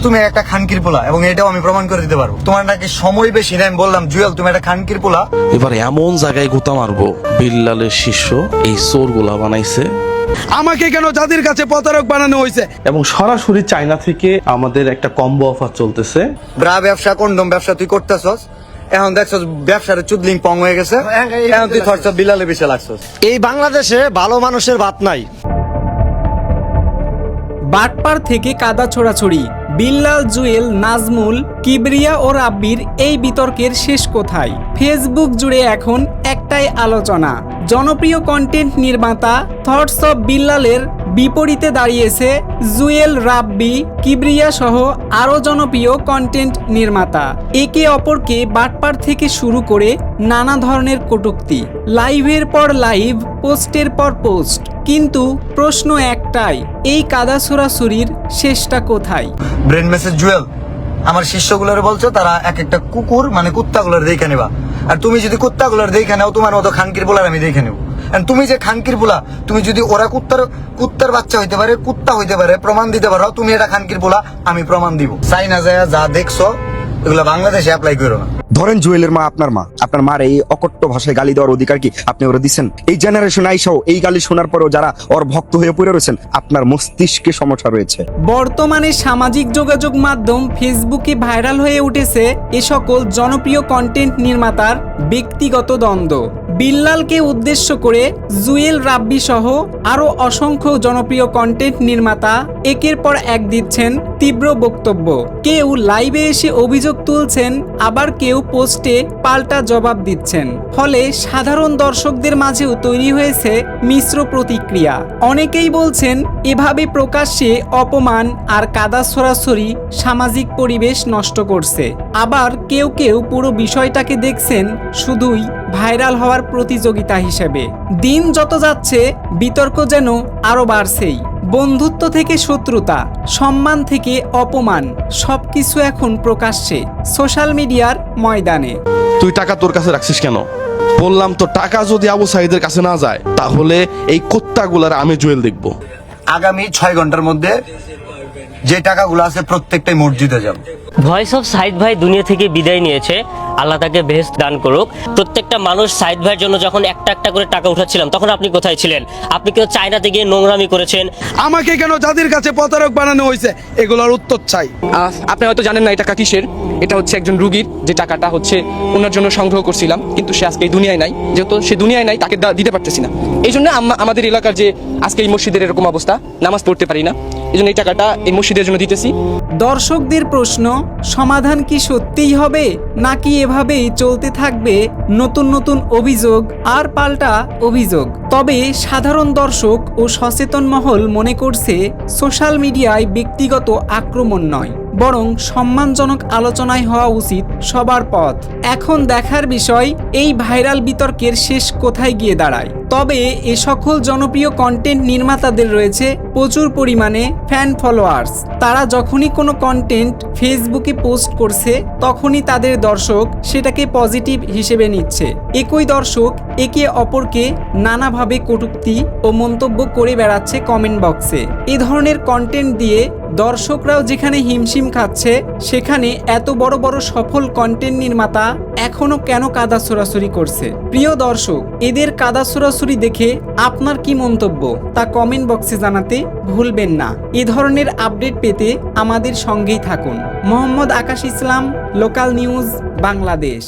তুমি একটা খানকির পোলা, এবং এটাও আমি প্রমাণ করে দিতে পারবো। তোমার নাকি সময় বেশি না, আমি বললাম জুয়েল তুমি একটা খানকির পোলা। এবার এমন জায়গায় গুতা মারবো, বিল্লালের শিষ্য এই চোর গুলা বানাইছে। আমাকে কেন যাদের কাছে প্রতারক বানানো হয়েছে? এবং সরাসরি চায়না থেকে আমাদের একটা কম্বো অফার চলতেছে। ব্রা ব্যবসা, কন্ডম ব্যবসা তুই করতেছস, এখন দেখছস ব্যবসার চুদলিং পং হয়ে গেছে, এখন তুই ধরছ বিলালে বেশি লাগছস। এই বাংলাদেশে ভালো মানুষের ভাত নাই। বাটপার থেকে কাদা ছোড়াছড়ি, বিল্লাল, জুয়েল, নাজমুল, কিবরিয়া ও রাব্বির এই বিতর্কের শেষ কোথায়? ফেসবুক জুড়ে এখন একটাই আলোচনা। জনপ্রিয় কন্টেন্ট নির্মাতা থটস অফ বিল্লালের বিপরীতে দাঁড়িয়েছে জুয়েল, রাব্বি, কিবরিয়া সহ আরও জনপ্রিয় কন্টেন্ট নির্মাতা। একে অপরকে বাটপার থেকে শুরু করে নানা ধরনের কটূক্তি, লাইভের পর লাইভ, পোস্টের পর পোস্ট। কিন্তু প্রশ্ন একটাই, এই কাদা ছোড়াছুরির শেষটা কোথায়? ব্রেন মেসেজ জুয়েল, আমার শিষ্যগুলোরে বলছো তারা এক একটা কুকুর মানে কুত্তাগুলোর দেখে নেবা, আর তুমি যদি কুত্তাগুলোর দেখে নাও তোমার মতো খানকির পোলার আমি দেখে নেব। তুমি যে খানকির পোলা, তুমি যদি ওরা কুত্তার বাচ্চা হইতে পারে, কুত্তা হইতে পারে, প্রমাণ দিতে পারো তুমি এটা খানকির পোলা, আমি প্রমাণ দিব। চাইনা যায় যা দেখছো এগুলো বাংলাদেশে অ্যাপ্লাই করো না। ধরেন জুয়েলের মা আপনার মা, আপনার মার এই অকট্য ভাষায় গালি দেওয়ার অধিকার কি আপনি ওরা দিচ্ছেন? এই জেনারেশন আইসাও এই গালি শোনার পরেও যারা ওর ভক্ত হয়ে পড়ে রয়েছেন, আপনার মস্তিষ্কে সমস্যা রয়েছে। বর্তমানে সামাজিক যোগাযোগ মাধ্যম ফেসবুকে ভাইরাল হয়ে উঠেছে এ সকল জনপ্রিয় কন্টেন্ট নির্মাতার ব্যক্তিগত দ্বন্দ্ব। বিল্লালকে উদ্দেশ্য করে জুয়েল, রাব্বি সহ আরও অসংখ্য জনপ্রিয় কন্টেন্ট নির্মাতা একের পর এক দিচ্ছেন তীব্র বক্তব্য। কেউ লাইভে এসে অভিযোগ তুলছেন, আবার কেউ পোস্টে পাল্টা জবাব দিচ্ছেন। ফলে সাধারণ দর্শকদের মাঝেও তৈরি হয়েছে মিশ্র প্রতিক্রিয়া। অনেকেই বলছেন এভাবে প্রকাশ্যে অপমান আর কাদা ছড়াছড়ি সামাজিক পরিবেশ নষ্ট করছে। আবার কেউ কেউ পুরো বিষয়টাকে দেখছেন শুধুই ভাইরাল হওয়ার প্রতিযোগিতা হিসেবে। দিন যত যাচ্ছে বিতর্ক যেন আরো বাড়ছেই। বন্ধুত্ব থেকে শত্রুতা, সম্মান থেকে অপমান, সবকিছু এখন প্রকাশ্যে সোশ্যাল মিডিয়ার ময়দানে। তুই টাকা তোর কাছে রাখছিস কেন? বললাম তো, টাকা যদি আবু সাইদের কাছে না যায় তাহলে এই কুত্তাগুলার আমি জুয়েল দেখবো। আগামী 6 ঘন্টার মধ্যে যে টাকাগুলো আছে প্রত্যেকটাই মসজিদে যাবে। ভয়েস অফ সাইদ ভাই দুনিয়া থেকে বিদায় নিয়েছে, আল্লাহ তাকে বেহেশত দান করুক। প্রত্যেকটা মানুষ সাইদ ভাইয়ের জন্য যখন একটা একটা করে টাকা উঠাচ্ছিলাম, তখন আপনি কোথায় ছিলেন? আপনি কেউ চায়নাতে গিয়ে নোংরামি করেছেন। আমাকে কেন যাদের কাছে প্রতারক বানানো হয়েছে এগুলোর উত্তর চাই। আপনি হয়তো জানেন না এই টাকা কিসের। এটা হচ্ছে একজন রুগীর, যে টাকাটা হচ্ছে ওনার জন্য সংগ্রহ করছিলাম, কিন্তু সে আজকে এই দুনিয়ায় নাই। যেহেতু সে দুনিয়ায় নাই, তাকে দিতে পারতেছি না। এই জন্য আমাদের এলাকার যে আজকে এই মসজিদের এরকম অবস্থা, নামাজ পড়তে পারি না, এই জন্য এই টাকাটা এই মসজিদের জন্য দিতেছি। দর্শকদের প্রশ্ন, সমাধান কি সত্যিই হবে, নাকি এভাবেই চলতে থাকবে নতুন নতুন অভিযোগ আর পাল্টা অভিযোগ? তবে সাধারণ দর্শক ও সচেতন মহল মনে করছে সোশ্যাল মিডিয়ায় ব্যক্তিগত আক্রমণ নয়, বরং সম্মানজনক আলোচনায় হওয়া উচিত সবার পথ। এখন দেখার বিষয় এই ভাইরাল বিতর্কের শেষ কোথায় গিয়ে দাঁড়ায়। তবে এ সকল জনপ্রিয় কন্টেন্ট নির্মাতাদের রয়েছে প্রচুর পরিমাণে ফ্যান ফলোয়ার্স। তারা যখনই কোনো কন্টেন্ট ফেসবুকে পোস্ট করছে, তখনই তাদের দর্শক সেটাকে পজিটিভ হিসেবে নিচ্ছে। একই দর্শক একে অপরকে নানাভাবে কটূক্তি ও মন্তব্য করে বেড়াচ্ছে কমেন্ট বক্সে। এ ধরনের কন্টেন্ট দিয়ে দর্শকরাও যেখানে হিমশিম খাচ্ছে, সেখানে এত বড় বড় সফল কন্টেন্ট নির্মাতা এখনো কেন কাদা ছোড়াছড়ি করছে? প্রিয় দর্শক, এদের কাদা ছোড়াছড়ি দেখে আপনার কি মন্তব্য তা কমেন্ট বক্সে জানাতে ভুলবেন না। এ ধরনের আপডেট পেতে আমাদের সঙ্গেই থাকুন। মোহাম্মদ আকাশ ইসলাম, লোকাল নিউজ, বাংলাদেশ।